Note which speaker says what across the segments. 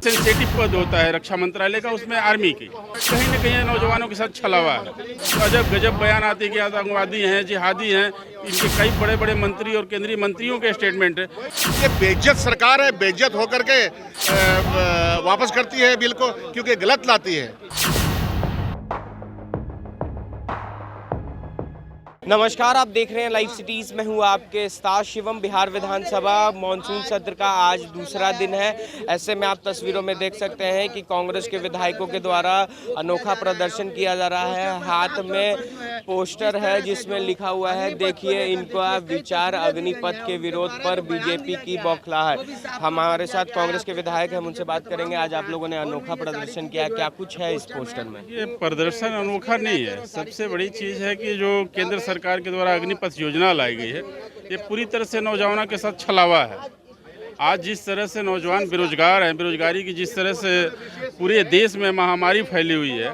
Speaker 1: Sensitive पद होता है रक्षा मंत्रालय का, उसमें आर्मी की कहीं न कहीं नौजवानों के साथ छलावा है। तो अजब गजब बयान आते हैं कि आतंकवादी हैं, जिहादी हैं। इनके कई बड़े बड़े मंत्री और केंद्रीय मंत्रियों के स्टेटमेंट है।
Speaker 2: ये बेइज्जत सरकार है, बेइज्जत होकर के वापस करती है बिल को, क्योंकि गलत लाती है।
Speaker 3: नमस्कार, आप देख रहे हैं लाइव सिटीज़ में हूँ आपके उस्ताद शिवम। बिहार विधानसभा मानसून सत्र का आज दूसरा दिन है। ऐसे में आप तस्वीरों में देख सकते हैं कि कांग्रेस के विधायकों के द्वारा अनोखा प्रदर्शन किया जा रहा है। हाथ में पोस्टर है जिसमें लिखा हुआ है, देखिए इनका विचार अग्निपथ के विरोध पर बीजेपी की बौखलाहट। हमारे साथ कांग्रेस के विधायक हैं, उनसे बात करेंगे। आज आप लोगों ने अनोखा प्रदर्शन किया, क्या कुछ है इस पोस्टर में?
Speaker 1: ये प्रदर्शन अनोखा नहीं है। सबसे बड़ी चीज़ है कि जो केंद्र सरकार के द्वारा अग्निपथ योजना लाई गई है, ये पूरी तरह से नौजवानों के साथ छलावा है। आज जिस तरह से नौजवान बेरोजगार हैं, बेरोजगारी की जिस तरह से पूरे देश में महामारी फैली हुई है,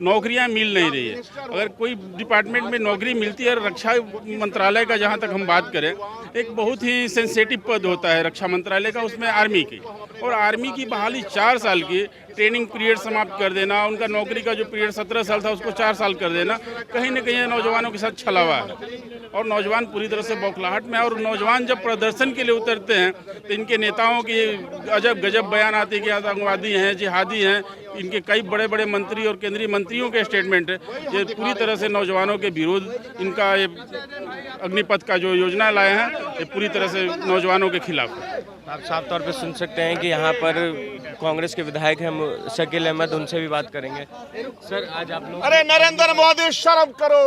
Speaker 1: नौकरियां मिल नहीं रही है। अगर कोई डिपार्टमेंट में नौकरी मिलती है, रक्षा मंत्रालय का जहां तक हम बात करें, एक बहुत ही सेंसिटिव पद होता है रक्षा मंत्रालय का, उसमें आर्मी की, और आर्मी की बहाली 4 साल की ट्रेनिंग पीरियड समाप्त कर देना, उनका नौकरी का जो पीरियड 17 साल था उसको 4 साल कर देना, कहीं न कहीं नौजवानों के साथ छलावा है। और नौजवान पूरी तरह से बौखलाहट में। और नौजवान जब प्रदर्शन के लिए उतरते हैं तो इनके नेताओं की अजब गजब बयान आते हैं कि आतंकवादी हैं, जिहादी हैं। इनके कई बड़े बड़े मंत्री और केंद्रीय मंत्रियों के स्टेटमेंट है। ये पूरी तरह से नौजवानों के विरोध, इनका ये अग्निपथ का जो योजना लाए हैं, ये पूरी तरह से नौजवानों के खिलाफ है।
Speaker 3: आप साफ तौर पे सुन सकते हैं कि यहाँ पर कांग्रेस के विधायक हैं शकील अहमद, उनसे भी बात करेंगे। सर, आज आप लोग
Speaker 2: अरे नरेंद्र मोदी, शर्म करो।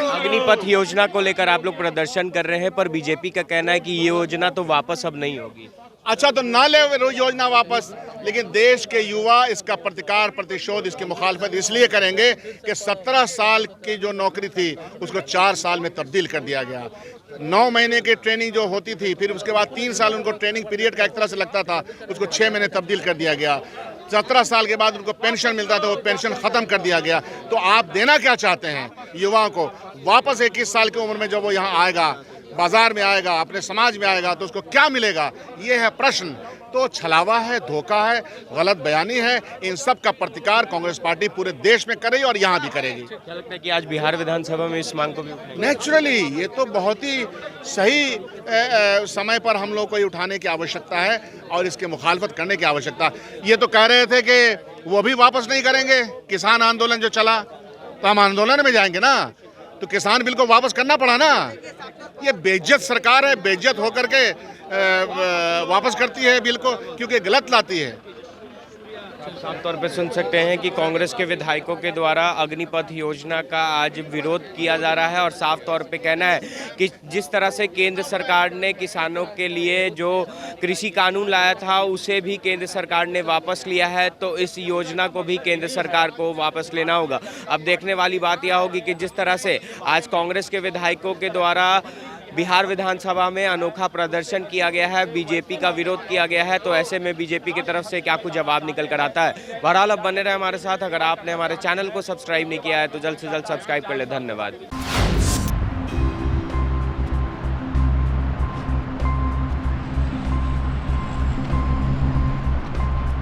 Speaker 3: अग्निपथ योजना को लेकर आप लोग प्रदर्शन कर रहे हैं, पर बीजेपी का कहना है कि ये योजना तो वापस अब नहीं होगी।
Speaker 2: अच्छा, तो ना ले योजना वापस, लेकिन देश के युवा इसका प्रतिकार, प्रतिशोध, इसकी मुखालफत इसलिए करेंगे कि 17 साल की जो नौकरी थी उसको 4 साल में तब्दील कर दिया गया। 9 महीने की ट्रेनिंग जो होती थी, फिर उसके बाद 3 साल उनको ट्रेनिंग पीरियड का एक तरह से लगता था, उसको 6 महीने तब्दील कर दिया गया। 17 साल के बाद उनको पेंशन मिलता था, वो पेंशन खत्म कर दिया गया। तो आप देना क्या चाहते हैं युवाओं को? वापस 21 साल की उम्र में जब वो यहाँ आएगा, बाजार में आएगा, अपने समाज में आएगा, तो उसको क्या मिलेगा? ये है प्रश्न। तो छलावा है, धोखा है, गलत बयानी है। इन सब का प्रतिकार कांग्रेस पार्टी पूरे देश में करेगी और यहाँ भी करेगी।
Speaker 3: क्या लगता है कि आज बिहार विधानसभा में इस मांग को भी उठाएंगे?
Speaker 2: नेचुरली ये तो बहुत ही सही समय पर हम लोग को ये उठाने की आवश्यकता है और इसके मुखालफत करने की आवश्यकता। ये तो कह रहे थे कि वो भी वापस नहीं करेंगे। किसान आंदोलन जो चला, तो हम आंदोलन में जाएंगे ना, तो किसान बिल को वापस करना पड़ा ना। ये बेइज्जत सरकार है, बेइज्जत होकर के वापस करती है बिल को, क्योंकि गलत लाती है।
Speaker 3: साफ तौर पे सुन सकते हैं कि कांग्रेस के विधायकों के द्वारा अग्निपथ योजना का आज विरोध किया जा रहा है और साफ तौर पे कहना है कि जिस तरह से केंद्र सरकार ने किसानों के लिए जो कृषि कानून लाया था उसे भी केंद्र सरकार ने वापस लिया है, तो इस योजना को भी केंद्र सरकार को वापस लेना होगा। अब देखने वाली बात यह होगी कि जिस तरह से आज कांग्रेस के विधायकों के द्वारा बिहार विधानसभा में अनोखा प्रदर्शन किया गया है, बीजेपी का विरोध किया गया है, तो ऐसे में बीजेपी की तरफ से क्या कुछ जवाब निकल कर आता है। बहरहाल अब बने रहे हमारे साथ। अगर आपने हमारे चैनल को सब्सक्राइब नहीं किया है तो जल्द से जल्द सब्सक्राइब कर ले। धन्यवाद।